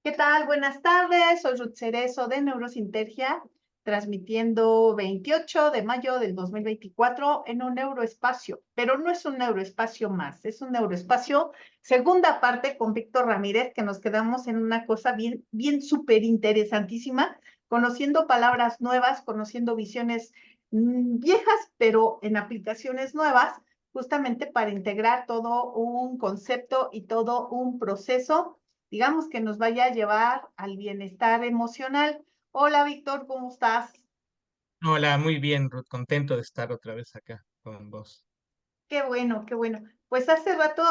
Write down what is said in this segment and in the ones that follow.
¿Qué tal? Buenas tardes, soy Ruth Cerezo de Neurosintergia, transmitiendo 28 de mayo del 2024 en un neuroespacio, pero no es un neuroespacio más, es un neuroespacio segunda parte con Víctor Ramírez, que nos quedamos en una cosa bien súper interesantísima, conociendo palabras nuevas, conociendo visiones viejas, pero en aplicaciones nuevas, justamente para integrar todo un concepto y todo un proceso, digamos, que nos vaya a llevar al bienestar emocional. Hola, Víctor, ¿cómo estás? Hola, muy bien, Ruth, contento de estar otra vez acá con vos. Qué bueno, qué bueno. Pues hace rato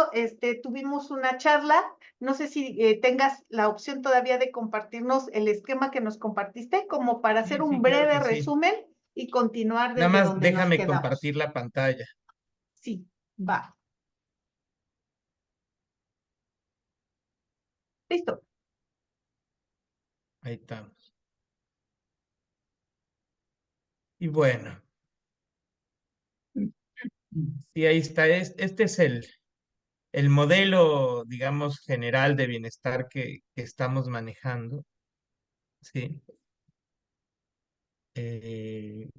tuvimos una charla. No sé si tengas la opción todavía de compartirnos el esquema que nos compartiste, como para hacer Sí, un sí, claro breve que sí. resumen y continuar Nada desde más donde nos déjame quedamos. compartir la pantalla. Sí, va. Listo. Ahí estamos. Y bueno, sí, ahí está. Este es el modelo, digamos, general de bienestar que estamos manejando. Sí. Eh,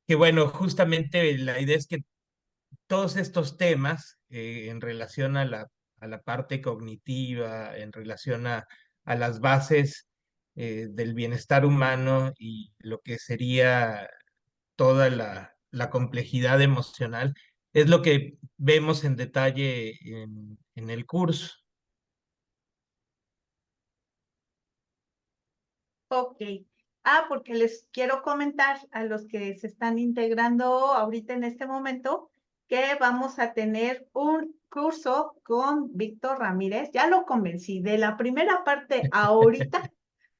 que bueno, justamente la idea es que todos estos temas en relación a la parte cognitiva, en relación a las bases del bienestar humano y lo que sería toda la complejidad emocional, es lo que vemos en detalle en el curso. Ok. Porque les quiero comentar a los que se están integrando ahorita en este momento que vamos a tener un curso con Víctor Ramírez. Ya lo convencí de la primera parte ahorita,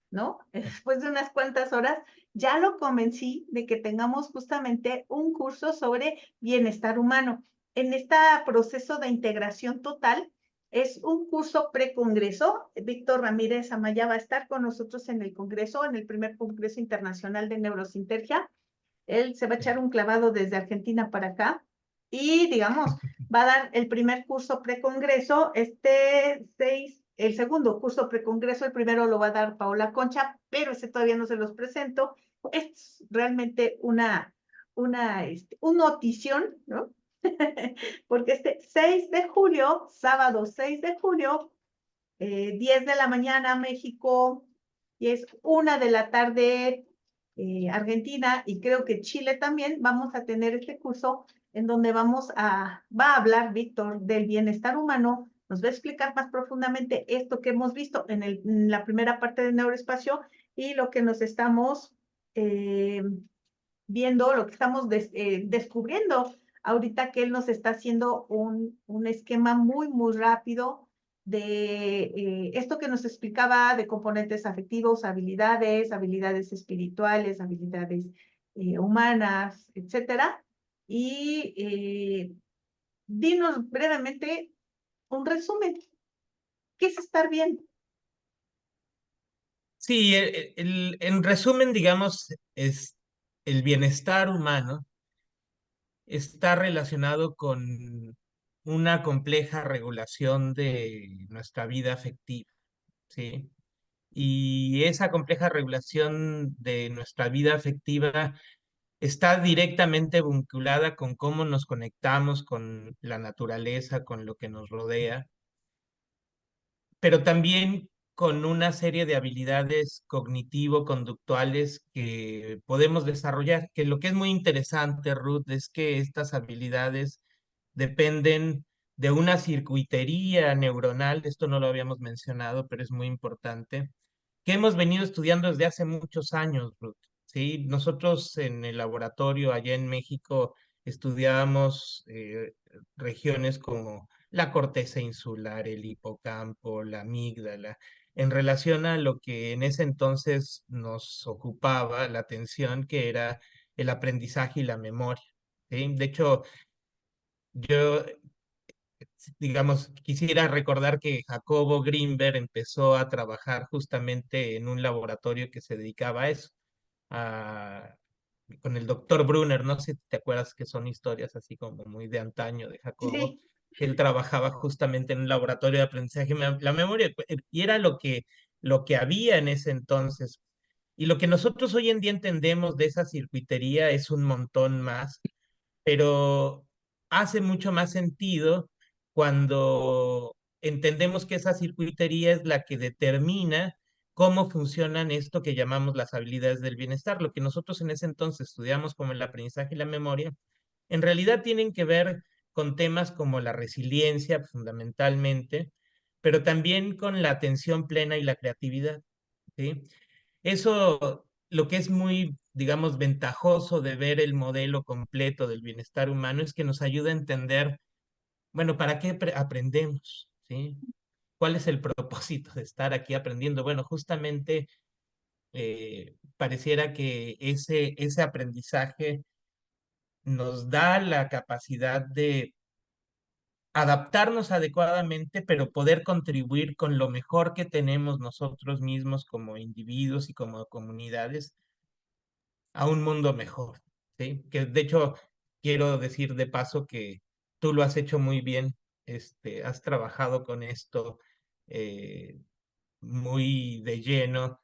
¿no? Después de unas cuantas horas, ya lo convencí de que tengamos justamente un curso sobre bienestar humano. En este proceso de integración total, es un curso precongreso. Víctor Ramírez Amaya va a estar con nosotros en el congreso, en el primer congreso internacional de neurosintergia. Él se va a echar Sí. un clavado desde Argentina para acá y, digamos, va a dar el primer curso precongreso, el segundo curso precongreso, el primero lo va a dar Paola Concha, pero ese todavía no se los presento. Es realmente una notición, ¿no? Porque este 6 de julio, sábado 6 de julio, 10 de la mañana México, y es 1 de la tarde Argentina, y creo que Chile también, vamos a tener este curso en donde va a hablar Víctor del bienestar humano, nos va a explicar más profundamente esto que hemos visto en la primera parte del neuroespacio y lo que nos estamos eh, viendo, lo que estamos descubriendo ahorita, que él nos está haciendo un esquema muy rápido de esto que nos explicaba de componentes afectivos, habilidades espirituales, habilidades humanas, etcétera. Y dinos brevemente un resumen. ¿Qué es estar bien? Sí, en resumen, digamos, es el bienestar humano está relacionado con una compleja regulación de nuestra vida afectiva, ¿sí? Y esa compleja regulación de nuestra vida afectiva está directamente vinculada con cómo nos conectamos con la naturaleza, con lo que nos rodea, pero también con una serie de habilidades cognitivo-conductuales que podemos desarrollar, que lo que es muy interesante, Ruth, es que estas habilidades dependen de una circuitería neuronal, esto no lo habíamos mencionado, pero es muy importante, que hemos venido estudiando desde hace muchos años, Ruth. ¿Sí? Nosotros en el laboratorio allá en México estudiábamos regiones como la corteza insular, el hipocampo, la amígdala, en relación a lo que en ese entonces nos ocupaba la atención, que era el aprendizaje y la memoria. ¿Sí? De hecho, yo, digamos, quisiera recordar que Jacobo Grinberg empezó a trabajar justamente en un laboratorio que se dedicaba a eso, a- con el doctor Brunner, no sé si te acuerdas, que son historias así como muy de antaño de Jacobo. Sí, Él trabajaba justamente en un laboratorio de aprendizaje la memoria, y era lo que había en ese entonces. Y lo que nosotros hoy en día entendemos de esa circuitería es un montón más, pero hace mucho más sentido cuando entendemos que esa circuitería es la que determina cómo funcionan esto que llamamos las habilidades del bienestar. Lo que nosotros en ese entonces estudiamos como el aprendizaje y la memoria, en realidad tienen que ver con temas como la resiliencia fundamentalmente, pero también con la atención plena y la creatividad, ¿sí? Eso, lo que es muy, digamos, ventajoso de ver el modelo completo del bienestar humano es que nos ayuda a entender, bueno, ¿para qué aprendemos? ¿Sí? ¿Cuál es el propósito de estar aquí aprendiendo? Bueno, justamente pareciera que ese aprendizaje nos da la capacidad de adaptarnos adecuadamente, pero poder contribuir con lo mejor que tenemos nosotros mismos como individuos y como comunidades a un mundo mejor, ¿sí? Que de hecho quiero decir de paso que tú lo has hecho muy bien, has trabajado con esto eh, muy de lleno,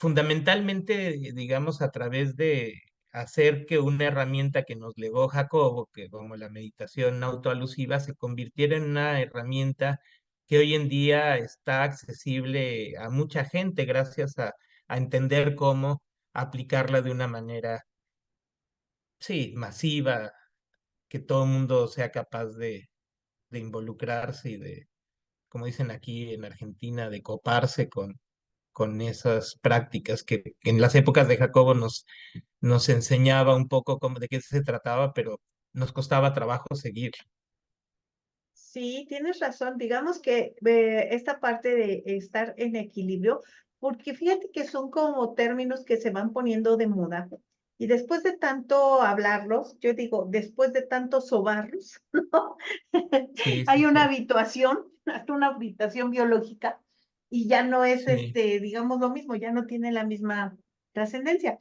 fundamentalmente, digamos, a través de hacer que una herramienta que nos legó Jacobo, que como la meditación autoalusiva, se convirtiera en una herramienta que hoy en día está accesible a mucha gente gracias a entender cómo aplicarla de una manera, sí, masiva, que todo el mundo sea capaz de involucrarse y de, como dicen aquí en Argentina, de coparse con esas prácticas que en las épocas de Jacobo nos enseñaba un poco cómo, de qué se trataba, pero nos costaba trabajo seguir. Sí, tienes razón. Digamos que esta parte de estar en equilibrio, porque fíjate que son como términos que se van poniendo de moda. Y después de tanto hablarlos, yo digo, después de tanto sobarlos, ¿no? Sí, sí, Hay una sí, habituación, hasta una habitación biológica, y ya no es, sí. digamos, lo mismo, ya no tiene la misma trascendencia.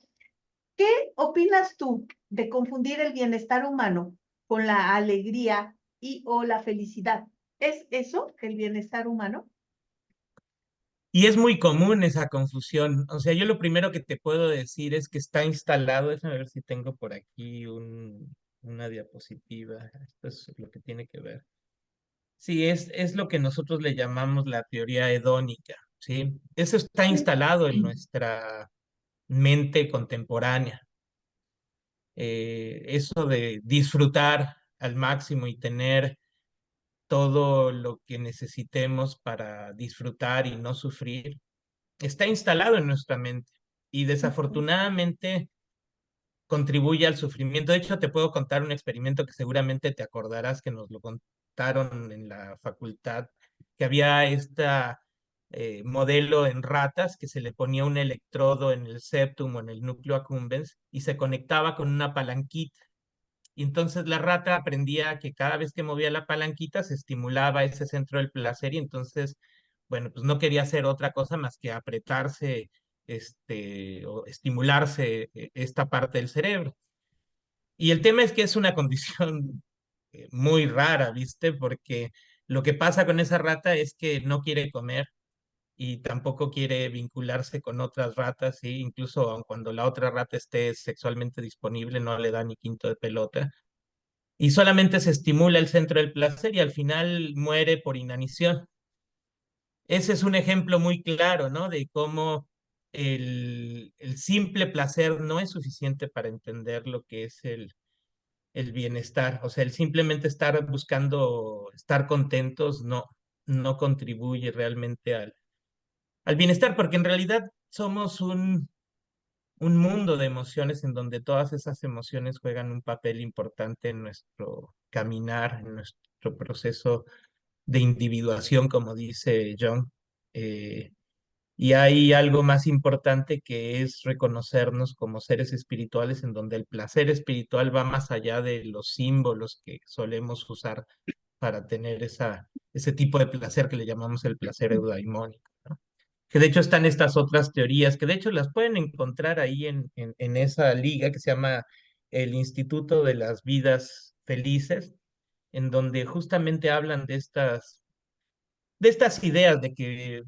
¿Qué opinas tú de confundir el bienestar humano con la alegría y o la felicidad? ¿Es eso el bienestar humano? Y es muy común esa confusión. O sea, yo lo primero que te puedo decir es que está instalado, déjame ver si tengo por aquí una diapositiva. Esto es lo que tiene que ver. Sí, es lo que nosotros le llamamos la teoría hedónica, ¿sí? Eso está instalado en nuestra mente contemporánea. Eso de disfrutar al máximo y tener todo lo que necesitemos para disfrutar y no sufrir, está instalado en nuestra mente y desafortunadamente contribuye al sufrimiento. De hecho, te puedo contar un experimento que seguramente te acordarás que nos lo contaron en la facultad, que había este modelo en ratas que se le ponía un electrodo en el septum o en el núcleo accumbens y se conectaba con una palanquita. Y entonces la rata aprendía que cada vez que movía la palanquita se estimulaba ese centro del placer y entonces, bueno, pues no quería hacer otra cosa más que apretarse, o estimularse esta parte del cerebro. Y el tema es que es una condición muy rara, ¿viste? Porque lo que pasa con esa rata es que no quiere comer y tampoco quiere vincularse con otras ratas, ¿sí? Incluso aun cuando la otra rata esté sexualmente disponible, no le da ni quinto de pelota y solamente se estimula el centro del placer y al final muere por inanición. Ese es un ejemplo muy claro, ¿no? De cómo el simple placer no es suficiente para entender lo que es el bienestar. O sea, el simplemente estar buscando estar contentos no contribuye realmente al bienestar, porque en realidad somos un mundo de emociones en donde todas esas emociones juegan un papel importante en nuestro caminar, en nuestro proceso de individuación, como dice John. Eh, y hay algo más importante que es reconocernos como seres espirituales, en donde el placer espiritual va más allá de los símbolos que solemos usar para tener ese tipo de placer que le llamamos el placer eudaimónico, ¿no? Que de hecho están estas otras teorías, que de hecho las pueden encontrar ahí en esa liga que se llama el Instituto de las Vidas Felices, en donde justamente hablan de estas ideas de que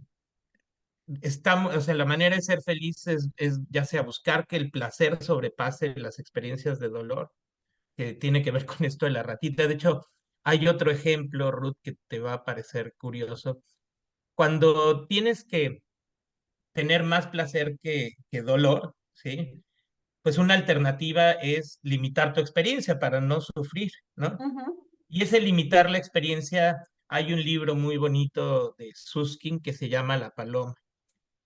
estamos, o sea, la manera de ser feliz es ya sea buscar que el placer sobrepase las experiencias de dolor, que tiene que ver con esto de la ratita. De hecho, hay otro ejemplo, Ruth, que te va a parecer curioso. Cuando tienes que tener más placer que dolor, ¿sí? Pues una alternativa es limitar tu experiencia para no sufrir, ¿no? Ujú, Y ese limitar la experiencia, hay un libro muy bonito de Susskind que se llama La Paloma.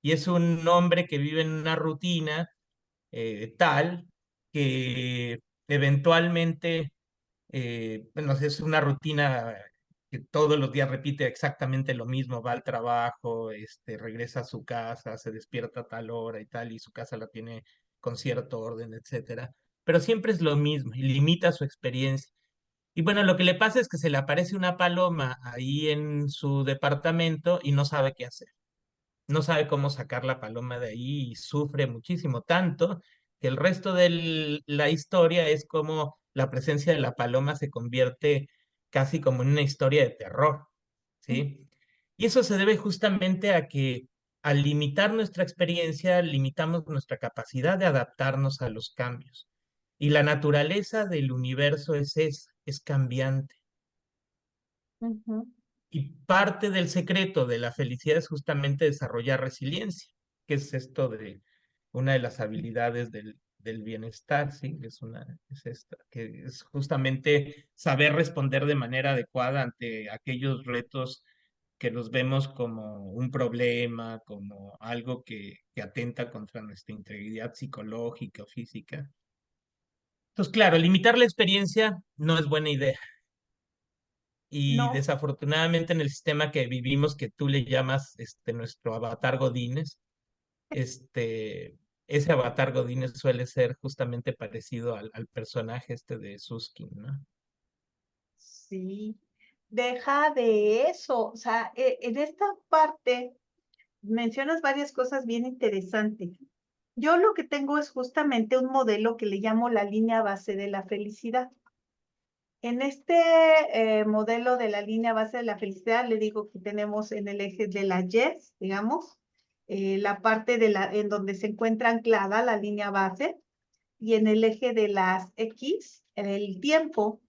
Y es un hombre que vive en una rutina tal que eventualmente, bueno, es una rutina que todos los días repite exactamente lo mismo, va al trabajo, regresa a su casa, se despierta a tal hora y tal, y su casa la tiene con cierto orden, etcétera. Pero siempre es lo mismo y limita su experiencia. Y bueno, lo que le pasa es que se le aparece una paloma ahí en su departamento y no sabe qué hacer, no sabe cómo sacar la paloma de ahí y sufre muchísimo, tanto que el resto de la historia es como la presencia de la paloma se convierte casi como en una historia de terror, ¿sí? Y eso se debe justamente a que al limitar nuestra experiencia, limitamos nuestra capacidad de adaptarnos a los cambios. Y la naturaleza del universo es esa, es cambiante. ujú. Y parte del secreto de la felicidad es justamente desarrollar resiliencia, que es esto de una de las habilidades del bienestar, ¿sí? Es esta, que es justamente saber responder de manera adecuada ante aquellos retos que los vemos como un problema, como algo que atenta contra nuestra integridad psicológica o física. Entonces, claro, limitar la experiencia no es buena idea. Y No, desafortunadamente en el sistema que vivimos, que tú le llamas nuestro avatar Godínez, ese avatar Godínez suele ser justamente parecido al personaje de Susskind, ¿no? sí, deja de eso. O sea, en esta parte mencionas varias cosas bien interesantes. Yo lo que tengo es justamente un modelo que le llamo la línea base de la felicidad. En este modelo de la línea base de la felicidad, le digo que tenemos en el eje de la Y, digamos, la parte en donde se encuentra anclada la línea base, y en el eje de las X, en el tiempo.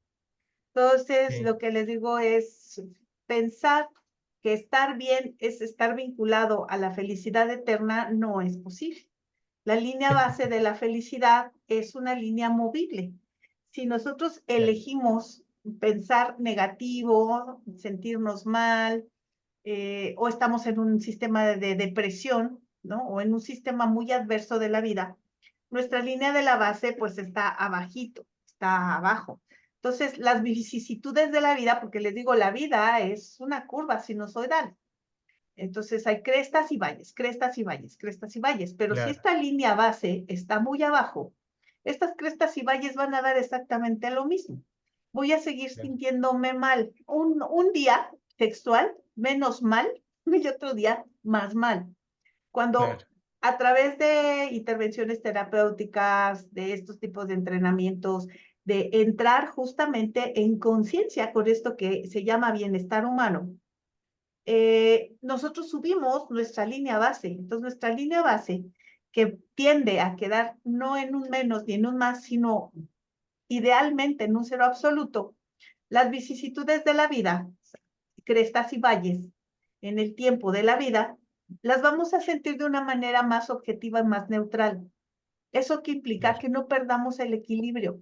Entonces, Sí, lo que les digo es pensar que estar bien es estar vinculado a la felicidad eterna, no es posible. La línea base de la felicidad es una línea movible. Si nosotros claro, elegimos pensar negativo, sentirnos mal, o estamos en un sistema de depresión, ¿no? O en un sistema muy adverso de la vida, nuestra línea de la base pues está abajito, está abajo. Entonces, las vicisitudes de la vida, porque les digo, la vida es una curva sinusoidal. Entonces hay crestas y valles, crestas y valles, crestas y valles. Pero si claro, esta línea base está muy abajo, estas crestas y valles van a dar exactamente lo mismo. Voy a seguir claro, sintiéndome mal. Un día textual, menos mal, y otro día más mal. Cuando claro, a través de intervenciones terapéuticas, de estos tipos de entrenamientos, de entrar justamente en conciencia con esto que se llama bienestar humano, nosotros subimos nuestra línea base. Entonces, nuestra línea base, que tiende a quedar no en un menos ni en un más, sino idealmente en un cero absoluto, las vicisitudes de la vida, crestas y valles en el tiempo de la vida, las vamos a sentir de una manera más objetiva y más neutral. ¿Eso que implica? claro, Que no perdamos el equilibrio.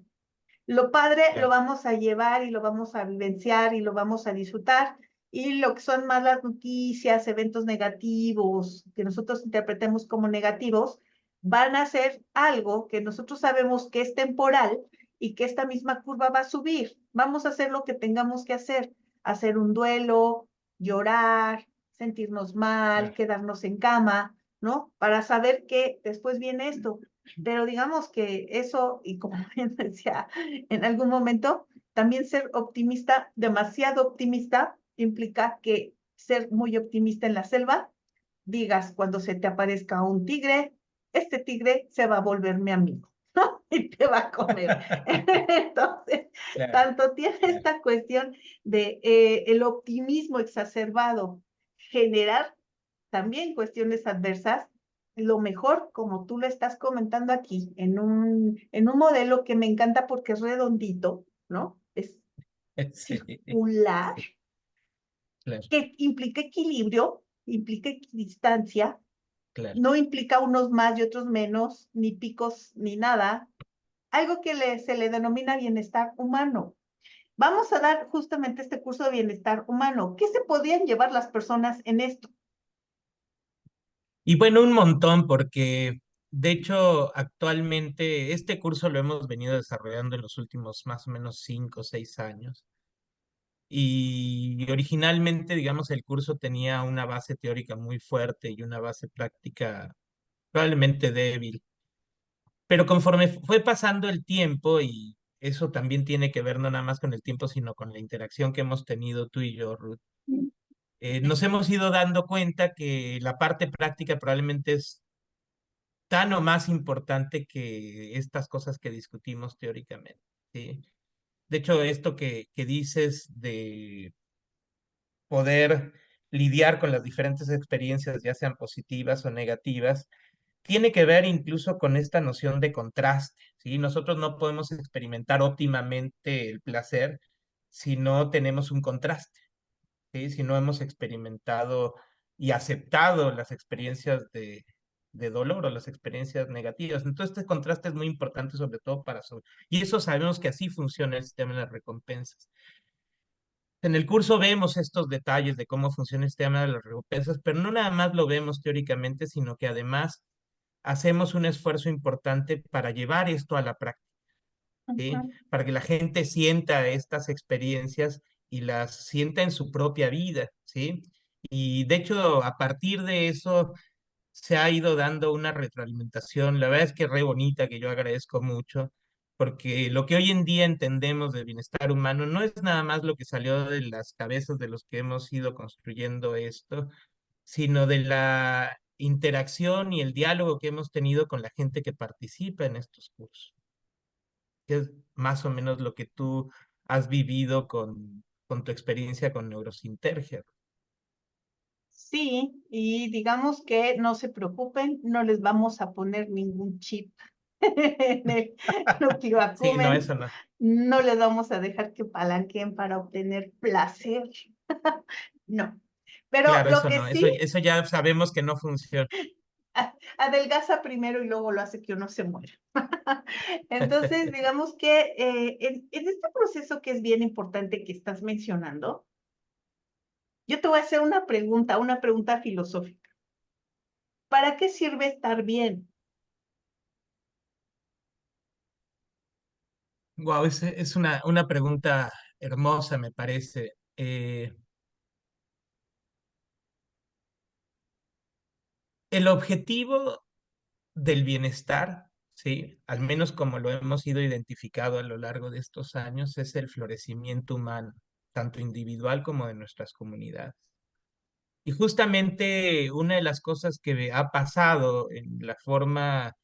Lo padre lo claro, vamos a llevar y lo vamos a vivenciar y lo vamos a disfrutar. Y lo que son malas noticias, eventos negativos, que nosotros interpretemos como negativos, van a ser algo que nosotros sabemos que es temporal y que esta misma curva va a subir. Vamos a hacer lo que tengamos que hacer un duelo, llorar, sentirnos mal, claro, quedarnos en cama, ¿no? Para saber que después viene esto. Pero digamos que eso, y como bien decía en algún momento, también ser optimista, demasiado optimista, implica que ser muy optimista en la selva, digas cuando se te aparezca un tigre, este tigre se va a volver mi amigo, ¿no? Y te va a comer. Entonces, claro, tanto tiene claro, esta cuestión de el optimismo exacerbado, generar también cuestiones adversas, lo mejor, como tú lo estás comentando aquí, en un modelo que me encanta porque es redondito, ¿no? Es Sí, circular, claro, que implica equilibrio, implica equidistancia, claro. no implica unos más y otros menos, ni picos, ni nada. Algo que se le denomina bienestar humano. Vamos a dar justamente este curso de bienestar humano. ¿Qué se podían llevar las personas en esto? Y bueno, un montón, porque de hecho actualmente este curso lo hemos venido desarrollando en los últimos más o menos 5 o 6 años. Y originalmente, digamos, el curso tenía una base teórica muy fuerte y una base práctica probablemente débil. Pero conforme fue pasando el tiempo, y eso también tiene que ver no nada más con el tiempo, sino con la interacción que hemos tenido tú y yo, Ruth, nos hemos ido dando cuenta que la parte práctica probablemente es tan o más importante que estas cosas que discutimos teóricamente, ¿sí? De hecho, esto que dices de poder lidiar con las diferentes experiencias, ya sean positivas o negativas, tiene que ver incluso con esta noción de contraste, ¿sí? Nosotros no podemos experimentar óptimamente el placer si no tenemos un contraste, ¿sí? Si no hemos experimentado y aceptado las experiencias de dolor o las experiencias negativas. Entonces, este contraste es muy importante, sobre todo para sobre. Y eso sabemos que así funciona el sistema de las recompensas. En el curso vemos estos detalles de cómo funciona el sistema de las recompensas, pero no nada más lo vemos teóricamente, sino que además hacemos un esfuerzo importante para llevar esto a la práctica, ¿sí? Ujú. Para que la gente sienta estas experiencias y las sienta en su propia vida, ¿sí? Y de hecho, a partir de eso se ha ido dando una retroalimentación, la verdad es que re bonita, que yo agradezco mucho, porque lo que hoy en día entendemos de bienestar humano no es nada más lo que salió de las cabezas de los que hemos ido construyendo esto, sino de la interacción y el diálogo que hemos tenido con la gente que participa en estos cursos, que es más o menos lo que tú has vivido con tu experiencia con Neurosintergia. Sí, y digamos que no se preocupen, no les vamos a poner ningún chip en el núcleo Sí, no, accumbens, eso no. no les vamos a dejar que palanqueen para obtener placer, no. Pero Claro, lo eso que no, sí, eso ya sabemos que no funciona. adelgaza primero y luego lo hace que uno se muera. Entonces, digamos que en este proceso que es bien importante que estás mencionando, yo te voy a hacer una pregunta filosófica. ¿Para qué sirve estar bien? Wow, es una pregunta hermosa, me parece. El objetivo del bienestar, sí, al menos como lo hemos ido identificado a lo largo de estos años, es el florecimiento humano, tanto individual como de nuestras comunidades. Y justamente una de las cosas que ha pasado en la forma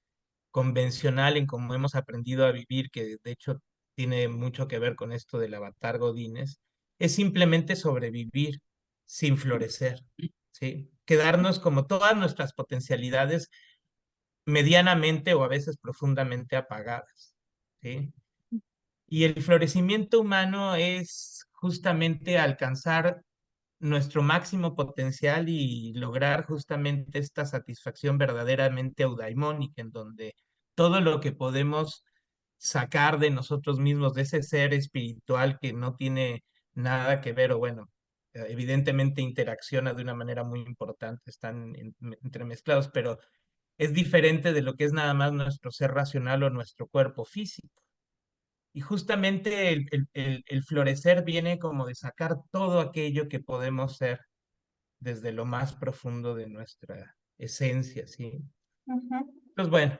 convencional en cómo hemos aprendido a vivir, que de hecho tiene mucho que ver con esto del avatar Godínez, es simplemente sobrevivir sin florecer, ¿sí? Quedarnos como todas nuestras potencialidades medianamente o a veces profundamente apagadas, ¿sí? Y el florecimiento humano es justamente alcanzar nuestro máximo potencial y lograr justamente esta satisfacción verdaderamente eudaimónica, en donde todo lo que podemos sacar de nosotros mismos, de ese ser espiritual que no tiene nada que ver, o bueno, evidentemente interacciona de una manera muy importante, están entremezclados, pero es diferente de lo que es nada más nuestro ser racional o nuestro cuerpo físico. Y justamente el florecer viene como de sacar todo aquello que podemos ser desde lo más profundo de nuestra esencia, ¿sí? Ujú. Pues bueno,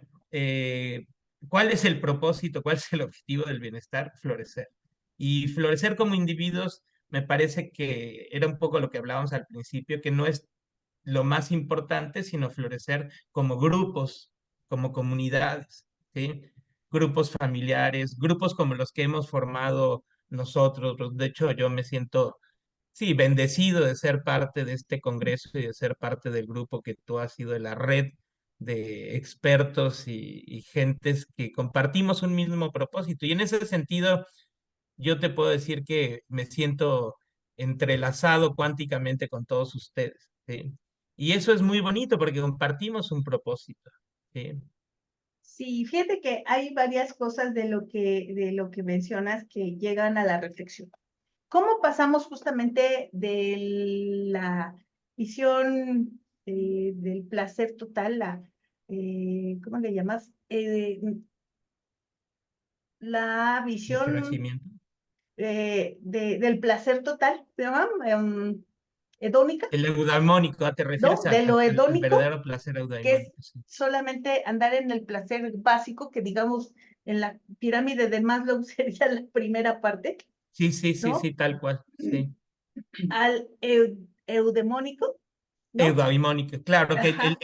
¿cuál es el propósito, cuál es el objetivo del bienestar? Florecer. Y florecer como individuos me parece que era un poco lo que hablábamos al principio, que no es lo más importante, sino florecer como grupos, como comunidades, ¿sí? Grupos familiares, grupos como los que hemos formado nosotros. De hecho, yo me siento sí, bendecido de ser parte de este congreso y de ser parte del grupo que tú has sido de la red de expertos y gentes que compartimos un mismo propósito. Y en ese sentido, yo te puedo decir que me siento entrelazado cuánticamente con todos ustedes, ¿sí? Y eso es muy bonito porque compartimos un propósito, ¿sí? Sí, fíjate que hay varias cosas de lo que mencionas que llegan a la reflexión. ¿Cómo pasamos justamente de la visión del placer total, ¿cómo le llamas? La El visión crecimiento. del placer total, ¿se llama? Hedónica, El eudaimónico, ¿te ¿no? refieres De lo al hedónico, verdadero placer que es eudaimónico? Sí, solamente andar en el placer básico, que digamos en la pirámide de Maslow sería la primera parte, sí, sí, sí, ¿no? sí, tal cual, sí. Al eudemónico, ¿no? Eudaimónico, claro que Ajá.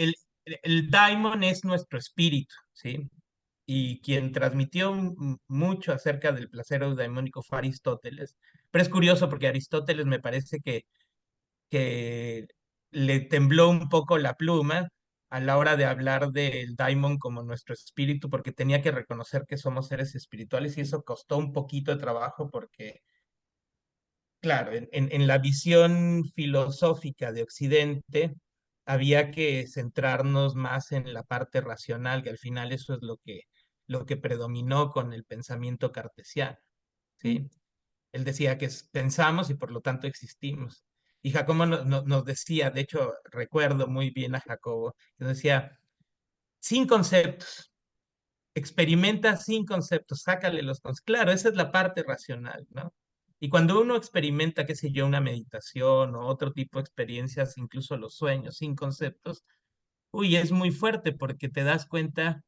el daimon es nuestro espíritu, ¿sí? Y quien transmitió mucho acerca del placer eudaimónico fue Aristóteles. Pero es curioso porque Aristóteles me parece que le tembló un poco la pluma a la hora de hablar del daimon como nuestro espíritu, porque tenía que reconocer que somos seres espirituales y eso costó un poquito de trabajo porque, claro, en la visión filosófica de Occidente había que centrarnos más en la parte racional, que al final eso es lo que predominó con el pensamiento cartesiano, ¿sí? Él decía que pensamos y por lo tanto existimos. Y Jacobo nos decía, de hecho recuerdo muy bien a Jacobo, que nos decía, sin conceptos, experimenta sin conceptos, sácale los conceptos. Claro, esa es la parte racional, ¿no? Y cuando uno experimenta, qué sé yo, una meditación o otro tipo de experiencias, incluso los sueños sin conceptos, uy, es muy fuerte porque te das cuenta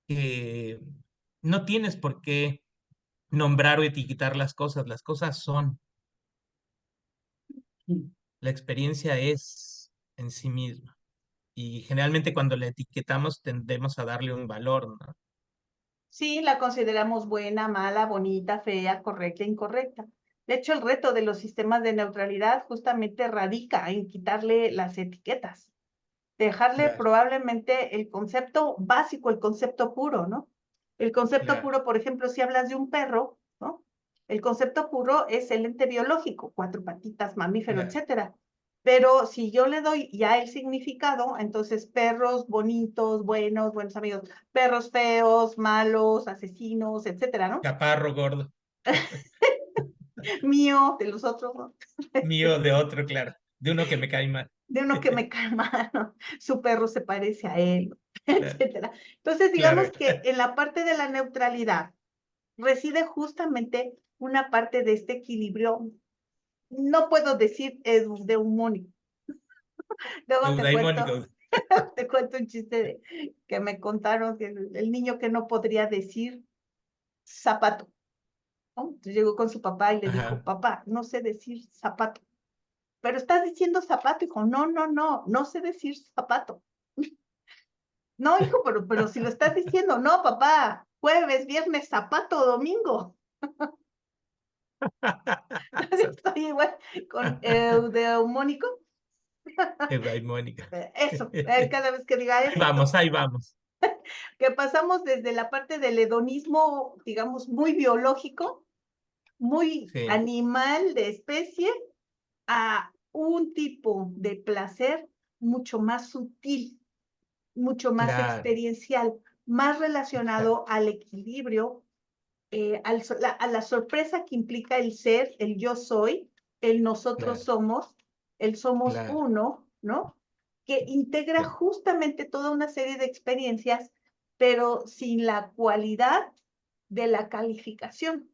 que no tienes por qué nombrar o etiquetar las cosas son. La experiencia es en sí misma. Y generalmente cuando la etiquetamos tendemos a darle un valor, ¿no? Sí, la consideramos buena, mala, bonita, fea, correcta, incorrecta. De hecho, el reto de los sistemas de neutralidad justamente radica en quitarle las etiquetas, dejarle Claro, probablemente el concepto básico, el concepto puro, ¿no? El concepto claro, puro, por ejemplo, si hablas de un perro, ¿no? El concepto puro es el ente biológico, cuatro patitas, mamífero, claro. etcétera. Pero si yo le doy ya el significado, entonces perros bonitos, buenos, buenos amigos, perros feos, malos, asesinos, etcétera, ¿no? Chaparro, gordo, Mío, de los otros, ¿no? mío de otro, claro, de uno que me cae mal. De uno que me cae mal, ¿no? Su perro se parece a él, ¿no? Claro, Etcétera. Entonces, digamos claro, que en la parte de la neutralidad reside justamente una parte de este equilibrio, no puedo decir eudeumónico. Luego eudaimónico. te cuento un chiste que me contaron, que el niño que no podría decir zapato, ¿no? Entonces llegó con su papá y le dijo, Ajá. papá, no sé decir zapato. Pero estás diciendo zapato, hijo. No, no, no, no sé decir zapato. No, hijo, pero si lo estás diciendo, no, papá, jueves, viernes, zapato, domingo. Estoy igual con eudeumónico. Eudaimónico. Eso, cada vez que diga Ahí vamos, eso, ahí vamos. que pasamos desde la parte del hedonismo, digamos, muy biológico, muy Sí, animal de especie, a un tipo de placer mucho más sutil, mucho más claro, experiencial, más exacto, relacionado al equilibrio, a la sorpresa que implica el ser, el yo soy, el nosotros claro, somos, el somos claro. uno, ¿no? Que integra Sí, justamente toda una serie de experiencias, pero sin la cualidad de la calificación.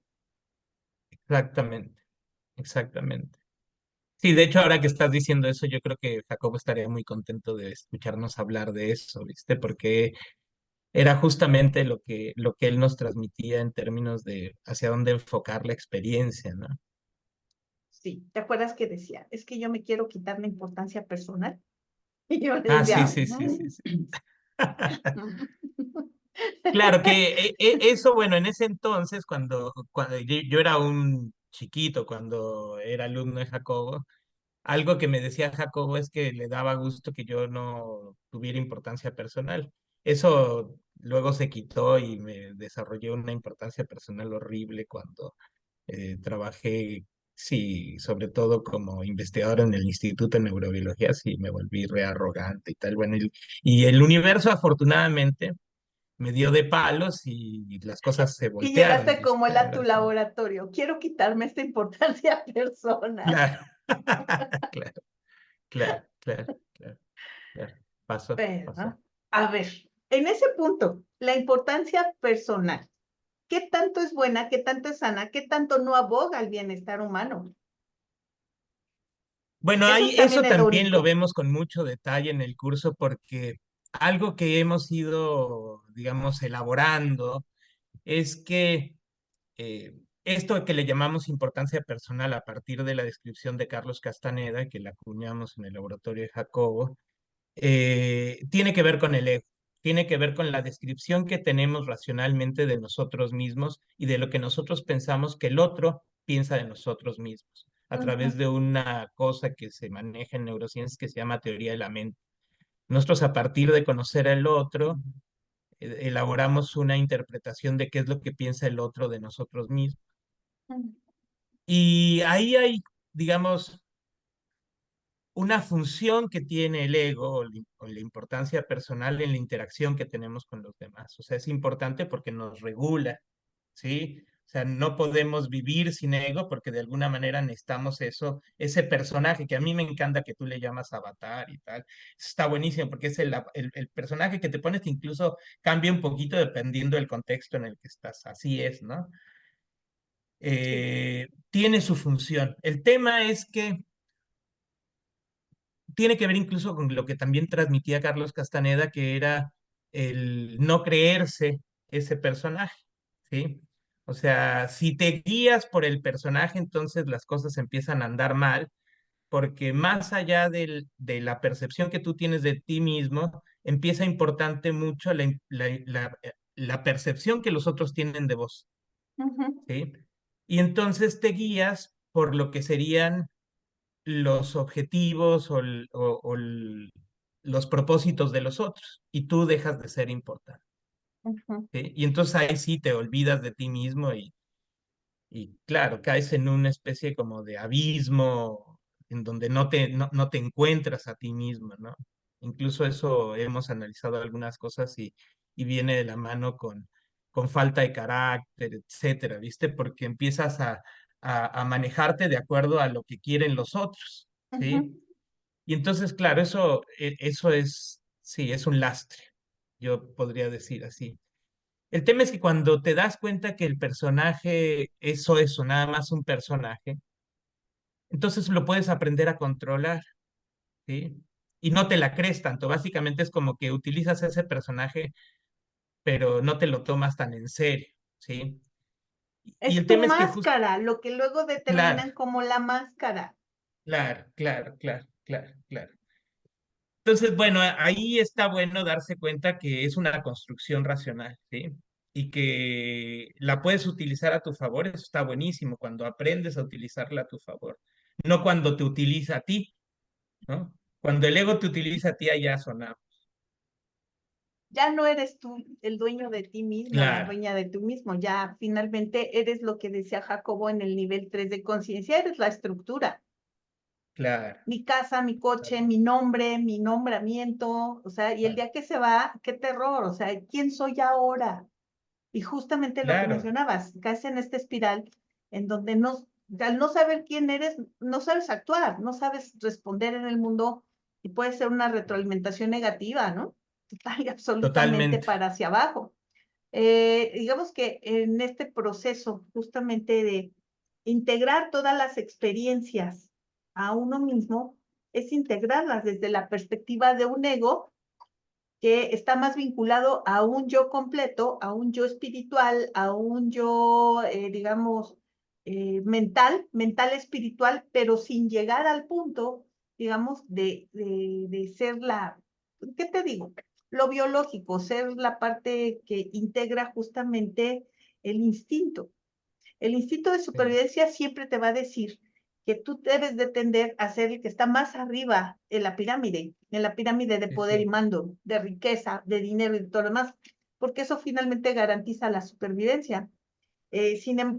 exactamente, exactamente. Sí, de hecho, ahora que estás diciendo eso, yo creo que Jacobo estaría muy contento de escucharnos hablar de eso, ¿viste? Porque era justamente lo que él nos transmitía en términos de hacia dónde enfocar la experiencia, ¿no? Sí, ¿te acuerdas que decía? Es que yo me quiero quitar la importancia personal. Y yo le Ah, sí, decía, sí, sí, sí, sí. Claro que eso, bueno, en ese entonces, cuando yo era un chiquito, cuando era alumno de Jacobo, algo que me decía Jacobo es que le daba gusto que yo no tuviera importancia personal. Eso luego se quitó y me desarrollé una importancia personal horrible cuando trabajé, sí, sobre todo como investigador en el Instituto de Neurobiología, sí, me volví re arrogante y tal. Bueno, y el universo afortunadamente me dio de palos y las cosas se Y voltearon. llegaste como él ¿Viste? a tu Ahora sí. laboratorio. Quiero quitarme esta importancia personal. Claro, claro, claro, claro, claro, claro. Pasó, pasó. ¿Verdad? A ver, en ese punto, la importancia personal, ¿qué tanto es buena, qué tanto es sana, qué tanto no aboga al bienestar humano? Bueno, Eso ahí es eso también también lo hedónico. vemos con mucho detalle en el curso porque algo que hemos ido, digamos, elaborando es que esto que le llamamos importancia personal a partir de la descripción de Carlos Castaneda, que la acuñamos en el laboratorio de Jacobo, tiene que ver con el ego, tiene que ver con la descripción que tenemos racionalmente de nosotros mismos y de lo que nosotros pensamos que el otro piensa de nosotros mismos, a través Ujú, de una cosa que se maneja en neurociencias que se llama teoría de la mente. Nosotros, a partir de conocer al otro, elaboramos una interpretación de qué es lo que piensa el otro de nosotros mismos. ujú, Y ahí hay, digamos, una función que tiene el ego o la importancia personal en la interacción que tenemos con los demás. O sea, es importante porque nos regula, ¿sí? O sea, no podemos vivir sin ego porque de alguna manera necesitamos eso, ese personaje que a mí me encanta que tú le llamas avatar y tal. Está buenísimo porque es el personaje que te pones que incluso cambia un poquito dependiendo del contexto en el que estás. Así es, ¿no? sí. Tiene su función. El tema es que tiene que ver incluso con lo que también transmitía Carlos Castaneda, que era el no creerse ese personaje, ¿sí? O sea, si te guías por el personaje, entonces las cosas empiezan a andar mal, porque más allá de la percepción que tú tienes de ti mismo, empieza importante mucho la percepción que los otros tienen de vos, Ujú, ¿sí? Y entonces te guías por lo que serían los objetivos los propósitos de los otros y tú dejas de ser importante. ujú, ¿Sí? Y entonces ahí sí te olvidas de ti mismo y claro, caes en una especie como de abismo en donde no te encuentras a ti mismo, ¿no? Incluso eso hemos analizado algunas cosas y viene de la mano con falta de carácter, etcétera, ¿viste? Porque empiezas a manejarte de acuerdo a lo que quieren los otros, ¿sí? ujú. Y entonces, claro, eso es, sí, es un lastre, yo podría decir así. El tema es que cuando te das cuenta que el personaje es eso, nada más un personaje, entonces lo puedes aprender a controlar, ¿sí? Y no te la crees tanto. Básicamente es como que utilizas ese personaje, pero no te lo tomas tan en serio, ¿sí? Y Es el tu tema es que justo, máscara, lo que luego claro, determinan como la máscara. claro, claro, claro, claro, claro. Entonces, bueno, ahí está bueno darse cuenta que es una construcción racional, ¿sí? Y que la puedes utilizar a tu favor, eso está buenísimo, cuando aprendes a utilizarla a tu favor, no cuando te utiliza a ti, ¿no? Cuando el ego te utiliza a ti, allá sonamos. Ya no eres tú el dueño de ti mismo, la Claro, dueña de tú mismo, ya finalmente eres lo que decía Jacobo en el nivel 3 de conciencia, eres la estructura. claro, Mi casa, mi coche, mi nombre, mi nombramiento, o sea, y el claro, día que se va, qué terror, o sea, ¿quién soy ahora? Y justamente lo que claro, mencionabas, caes en esta espiral en donde no, al no saber quién eres, no sabes actuar, no sabes responder en el mundo y puede ser una retroalimentación negativa, ¿no? Total y absolutamente totalmente, para hacia abajo. Digamos que en este proceso justamente de integrar todas las experiencias a uno mismo, es integrarlas desde la perspectiva de un ego que está más vinculado a un yo completo, a un yo espiritual, a un yo, digamos, mental espiritual, pero sin llegar al punto, digamos, de ser la, ¿qué te digo? Lo biológico, ser la parte que integra justamente el instinto. El instinto de supervivencia siempre te va a decir que tú debes de tender a ser el que está más arriba en la pirámide de Sí, poder y sí, mando, de riqueza, de dinero y de todo lo demás, porque eso finalmente garantiza la supervivencia.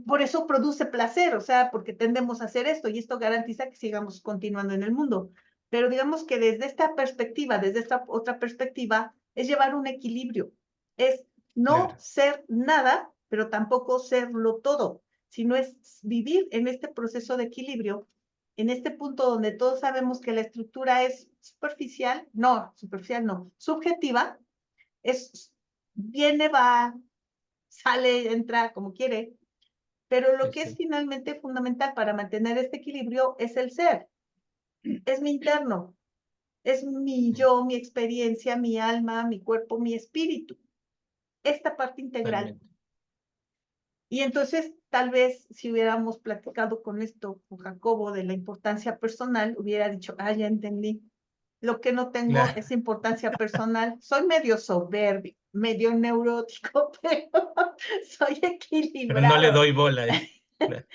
Por eso produce placer, o sea, porque tendemos a hacer esto y esto garantiza que sigamos continuando en el mundo. Pero digamos que desde esta perspectiva, desde esta otra perspectiva, es llevar un equilibrio, es no claro, ser nada, pero tampoco serlo todo, sino es vivir en este proceso de equilibrio, en este punto donde todos sabemos que la estructura es superficial no, subjetiva, es viene, va, sale, entra, como quiere, pero lo sí, que es sí, finalmente fundamental para mantener este equilibrio es el ser, es mi interno, es mi sí, yo, mi experiencia, mi alma, mi cuerpo, mi espíritu, esta parte integral. totalmente. Y entonces, tal vez si hubiéramos platicado con esto, con Jacobo, de la importancia personal, hubiera dicho, ah, ya entendí. Lo que no tengo Claro, es importancia personal. Soy medio soberbio, medio neurótico, pero soy pero no le equilibrado. doy bola. Claro.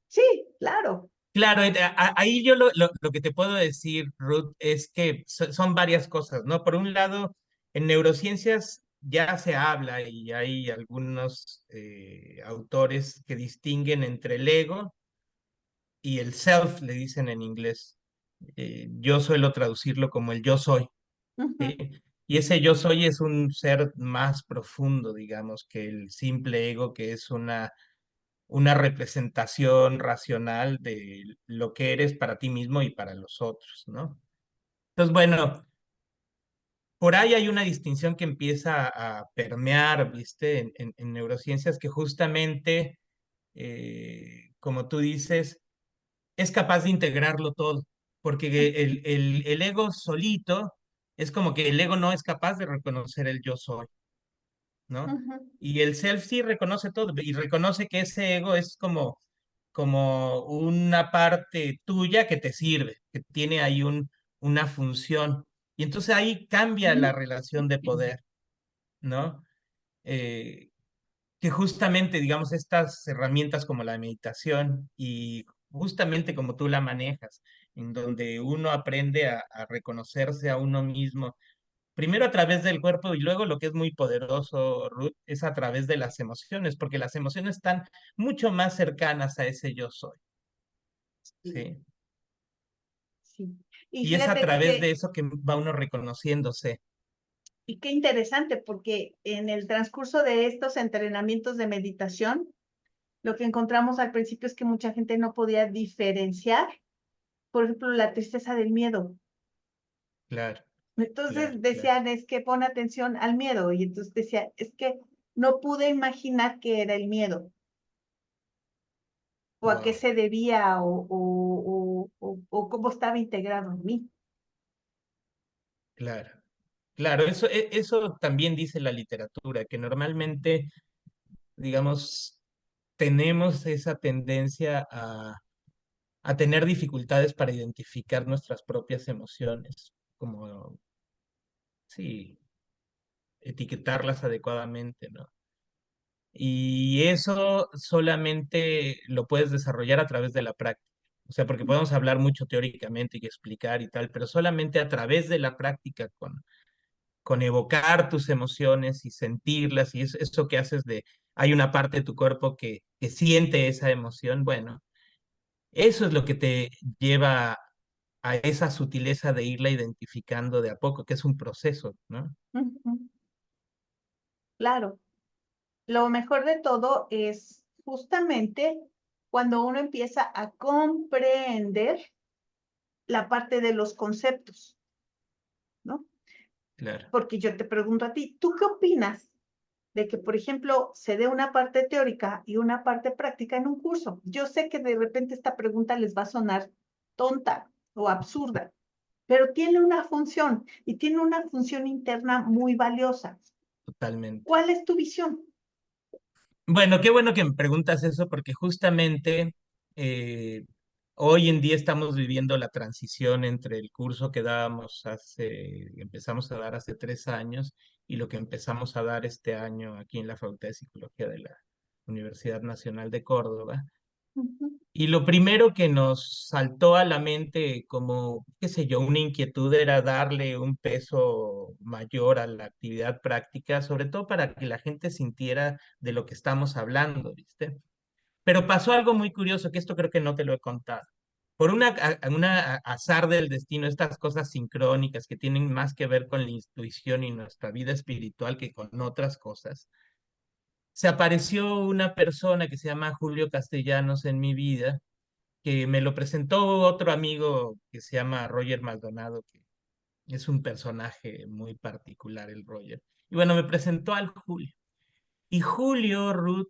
Sí, claro. Claro, ahí yo lo que te puedo decir, Ruth, es que son varias cosas, ¿no? Por un lado, en neurociencias ya se habla y hay algunos autores que distinguen entre el ego y el self, le dicen en inglés. Yo suelo traducirlo como el yo soy, Ujú, ¿sí? Y ese yo soy es un ser más profundo, digamos, que el simple ego, que es una representación racional de lo que eres para ti mismo y para los otros, ¿no? Entonces, bueno, por ahí hay una distinción que empieza a permear, ¿viste? En neurociencias que justamente, como tú dices, es capaz de integrarlo todo, porque el ego solito es como que el ego no es capaz de reconocer el yo soy, ¿no? ujú, Y el self sí reconoce todo y reconoce que ese ego es como una parte tuya que te sirve, que tiene ahí una función. Y entonces ahí cambia la ujú. relación de poder, ¿no? Eh, que justamente, digamos, estas herramientas como la meditación y justamente como tú la manejas, en donde uno aprende a reconocerse a uno mismo primero a través del cuerpo y luego lo que es muy poderoso, Ruth, es a través de las emociones, porque las emociones están mucho más cercanas a ese yo soy, Sí, ¿sí? sí. Y Y es a fíjate través de que, eso que va uno reconociéndose. y qué interesante, porque en el transcurso de estos entrenamientos de meditación, lo que encontramos al principio es que mucha gente no podía diferenciar, por ejemplo, la tristeza del miedo. Claro, claro, Entonces claro. decían, es que pon atención al miedo. Y entonces decía, es que no pude imaginar qué era el miedo, o a qué Wow, se debía, o cómo estaba integrado en mí. claro. Claro, eso también dice la literatura, que normalmente, digamos, tenemos esa tendencia a tener dificultades para identificar nuestras propias emociones, como, sí, etiquetarlas adecuadamente, ¿no? Y eso solamente lo puedes desarrollar a través de la práctica. O sea, porque podemos hablar mucho teóricamente y explicar y tal, pero solamente a través de la práctica, con evocar tus emociones y sentirlas, y eso que haces hay una parte de tu cuerpo que siente esa emoción, bueno, eso es lo que te lleva a esa sutileza de irla identificando de a poco, que es un proceso, ¿no? Ujú. Claro, lo mejor de todo es justamente cuando uno empieza a comprender la parte de los conceptos, ¿no? Claro, Porque yo te pregunto a ti, ¿tú qué opinas de que, por ejemplo, se dé una parte teórica y una parte práctica en un curso? Yo sé que de repente esta pregunta les va a sonar tonta o absurda, pero tiene una función y tiene una función interna muy valiosa. totalmente. ¿Cuál es tu visión? Bueno, qué bueno que me preguntas eso porque justamente eh, hoy en día estamos viviendo la transición entre el curso que empezamos a dar hace 3 años y lo que empezamos a dar este año aquí en la Facultad de Psicología Universidad Nacional de Córdoba. Ujú. Y lo primero que nos saltó a la mente como, qué sé yo, una inquietud era darle un peso mayor a la actividad práctica, sobre todo para que la gente sintiera de lo que estamos hablando, ¿viste? Pero pasó algo muy curioso, que esto creo que no te lo he contado. Por una azar del destino, estas cosas sincrónicas que tienen más que ver con la intuición y nuestra vida espiritual que con otras cosas, se apareció una persona que se llama Julio Castellanos en mi vida, que me lo presentó otro amigo que se llama Roger Maldonado, que es un personaje muy particular, el Roger. Y bueno, me presentó al Julio. Y Julio, Ruth,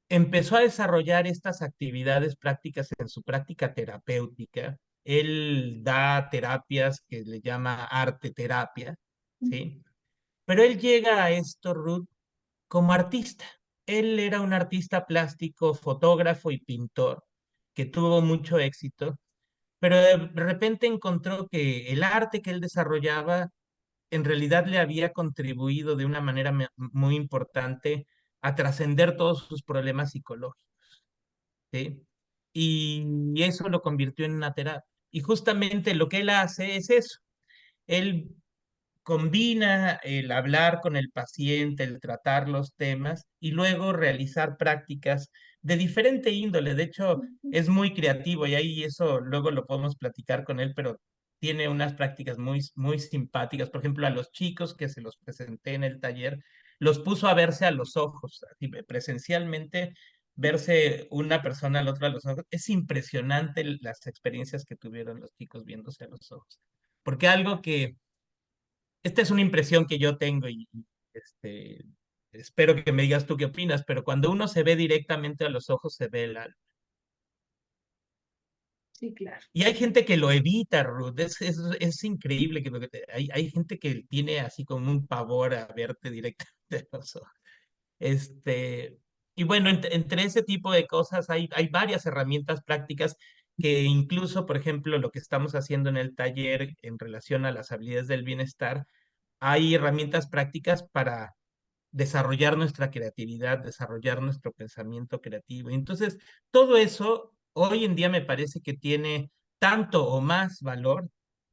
empezó a desarrollar estas actividades prácticas en su práctica terapéutica. Él da terapias que le llama arte terapia, ¿sí? Pero él llega a esto, Ruth, como artista. Él era un artista plástico, fotógrafo y pintor que tuvo mucho éxito, pero de repente encontró que el arte que él desarrollaba en realidad le había contribuido de una manera muy importante a trascender todos sus problemas psicológicos, ¿sí? Y eso lo convirtió en una terapia. Y justamente lo que él hace es eso. Él combina el hablar con el paciente, el tratar los temas y luego realizar prácticas de diferente índole. De hecho, Ujú. es muy creativo y ahí eso luego lo podemos platicar con él, pero tiene unas prácticas muy, muy simpáticas. Por ejemplo, a los chicos que se los presenté en el taller, los puso a verse a los ojos, así, presencialmente. Verse una persona al otro a los ojos, es impresionante las experiencias que tuvieron los chicos viéndose a los ojos. Porque algo que esta es una impresión que yo tengo y, este, espero que me digas tú qué opinas, pero cuando uno se ve directamente a los ojos, se ve el alma. Sí, claro. Y hay gente que lo evita, Ruth. Es increíble que, hay gente que tiene así como un pavor a verte directamente a los ojos. Este, y bueno, entre ese tipo de cosas hay varias herramientas prácticas que incluso, por ejemplo, lo que estamos haciendo en el taller en relación a las habilidades del bienestar, hay herramientas prácticas para desarrollar nuestra creatividad, desarrollar nuestro pensamiento creativo. Entonces, todo eso hoy en día me parece que tiene tanto o más valor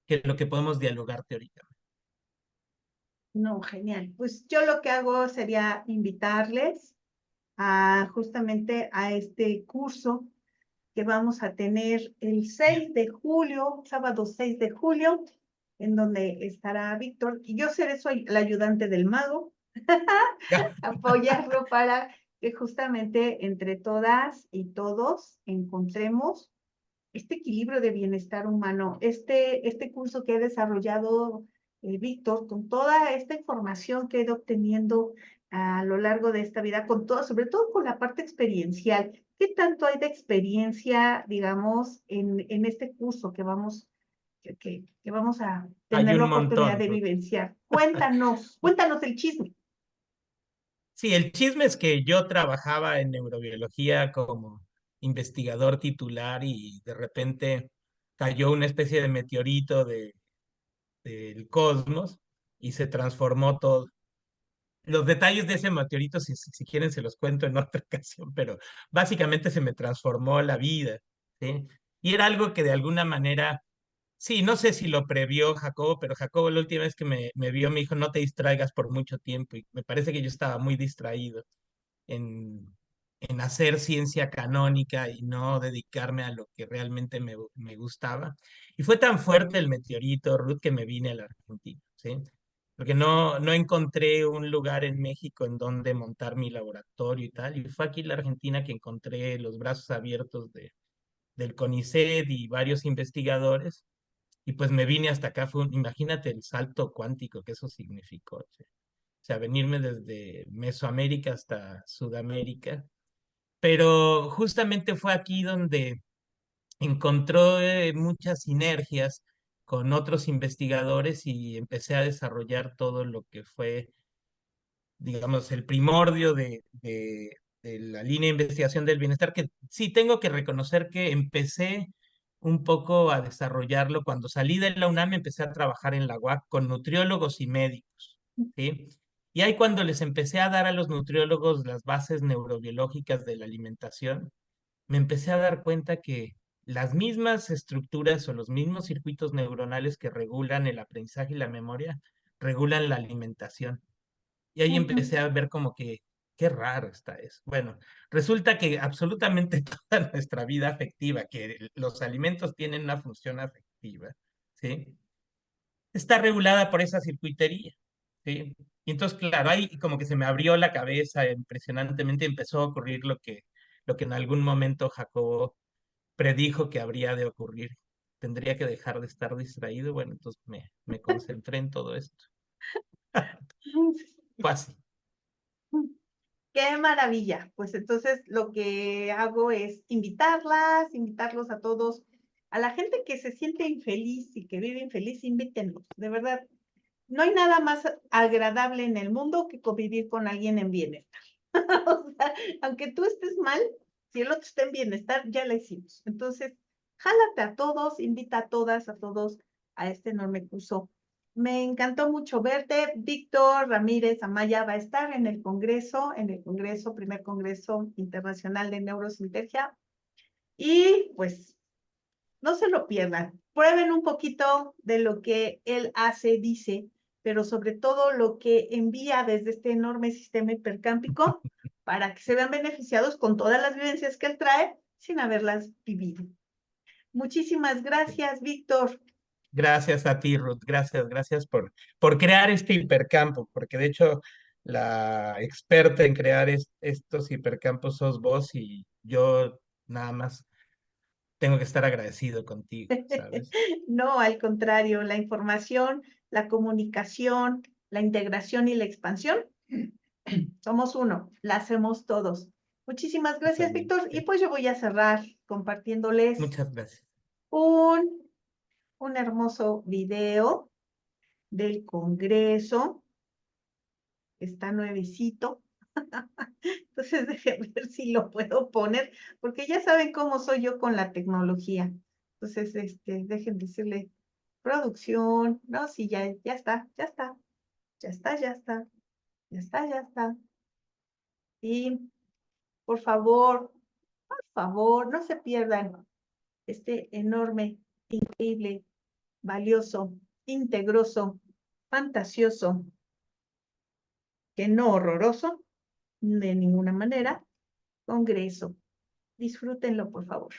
que lo que podemos dialogar teóricamente. No, genial. Pues yo lo que hago sería invitarles a justamente a este curso que vamos a tener el 6 de julio, sábado 6 de julio, en donde estará Víctor, y yo seré soy el ayudante del mago, Ya. apoyarlo para que justamente entre todas y todos encontremos este equilibrio de bienestar humano, este curso que he desarrollado Víctor, con toda esta información que he ido obteniendo a lo largo de esta vida, con todo, sobre todo con la parte experiencial. ¿Qué tanto hay de experiencia, digamos, en este curso que vamos a Hay tener la un oportunidad montón, de Ruth. vivenciar? Cuéntanos el chisme. Sí, el chisme es que yo trabajaba en neurobiología como investigador titular y de repente cayó una especie de meteorito del cosmos y se transformó todo. Los detalles de ese meteorito, si quieren, se los cuento en otra ocasión, pero básicamente se me transformó la vida, ¿sí? Y era algo que de alguna manera, sí, no sé si lo previó Jacobo, pero Jacobo la última vez que me vio me dijo, no te distraigas por mucho tiempo, y me parece que yo estaba muy distraído en hacer ciencia canónica y no dedicarme a lo que realmente me gustaba. Y fue tan fuerte el meteorito, Ruth, que me vine a la Argentina, ¿sí? Porque no encontré un lugar en México en donde montar mi laboratorio y tal. Y fue aquí en la Argentina que encontré los brazos abiertos del CONICET y varios investigadores. Y pues me vine hasta acá. Imagínate el salto cuántico que eso significó. ¿Sí? O sea, venirme desde Mesoamérica hasta Sudamérica. Pero justamente fue aquí donde encontró muchas sinergias con otros investigadores y empecé a desarrollar todo lo que fue, digamos, el primordio de la línea de investigación del bienestar, que sí tengo que reconocer que empecé un poco a desarrollarlo cuando salí de la UNAM, empecé a trabajar en la UAC con nutriólogos y médicos, ¿sí? Y ahí cuando les empecé a dar a los nutriólogos las bases neurobiológicas de la alimentación, me empecé a dar cuenta que las mismas estructuras o los mismos circuitos neuronales que regulan el aprendizaje y la memoria, regulan la alimentación. Y ahí Ujú. empecé a ver como que, qué raro está eso. Bueno, resulta que absolutamente toda nuestra vida afectiva, que los alimentos tienen una función afectiva, ¿sí? Está regulada por esa circuitería, ¿sí? Y entonces, claro, ahí como que se me abrió la cabeza impresionantemente, empezó a ocurrir lo que en algún momento Jacobo predijo que habría de ocurrir. Tendría que dejar de estar distraído. Bueno, entonces me concentré en todo esto. Fue así. Qué maravilla. Pues entonces lo que hago es invitarlos a todos, a la gente que se siente infeliz y que vive infeliz, invítenlos, de verdad. No hay nada más agradable en el mundo que convivir con alguien en bienestar. O sea, aunque tú estés mal, si el otro está en bienestar, ya la hicimos. Entonces, jálate a todos, invita a todas, a todos a este enorme curso. Me encantó mucho verte. Víctor Ramírez Amaya va a estar en el Congreso, primer Congreso Internacional de Neurosintergia. Y pues no se lo pierdan. Prueben un poquito de lo que él hace, dice, pero sobre todo lo que envía desde este enorme sistema hipercámpico para que se vean beneficiados con todas las vivencias que él trae sin haberlas vivido. Muchísimas gracias, Víctor. Gracias a ti, Ruth. Gracias por crear este hipercampo, porque de hecho la experta en crear estos hipercampos sos vos y yo nada más tengo que estar agradecido contigo, ¿sabes? No, al contrario, la información, la comunicación, la integración y la expansión, somos uno, la hacemos todos. Muchísimas gracias, Víctor. Y Totalmente. pues yo voy a cerrar compartiéndoles Muchas gracias. un, un hermoso video del Congreso. Está nuevecito. Entonces, déjenme ver si lo puedo poner, porque ya saben cómo soy yo con la tecnología. Entonces, dejen decirle producción. No, sí, ya está, ya está, ya está, ya está, ya está, ya está. Y por favor, no se pierdan este enorme, increíble, valioso, integroso, fantasioso, que no horroroso, de ninguna manera, Congreso. Disfrútenlo, por favor.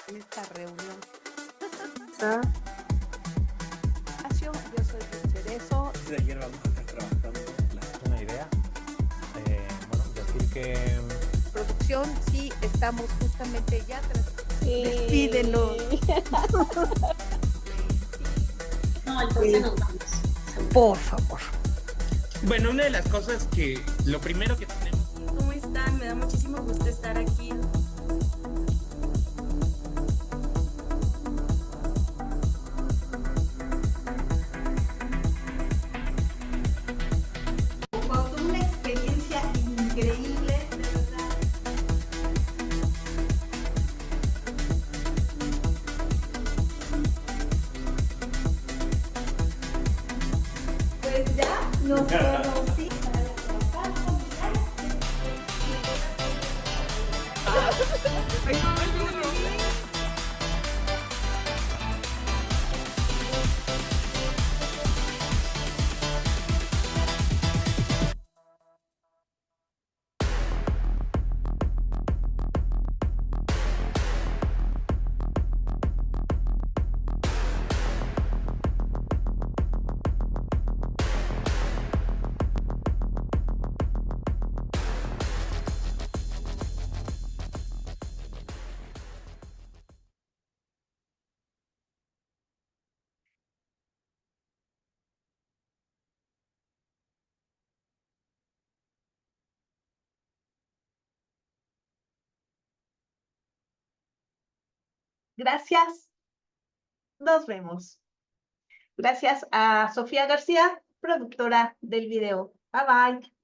En esta reunión. Yo soy el Cerezo. De ayer vamos a estar trabajando una idea. Bueno, decir que Producción, sí, estamos justamente ya tras. Despídelo. No, entonces nos vamos. Por favor. Bueno, una de las cosas que lo primero que tenemos. ¿Cómo están? Me da muchísimo gusto estar aquí. Fue una experiencia increíble, de verdad. Pues ya nos conocí para trabajar Gracias. Nos vemos. Gracias a Sofía García, productora del video. Bye bye.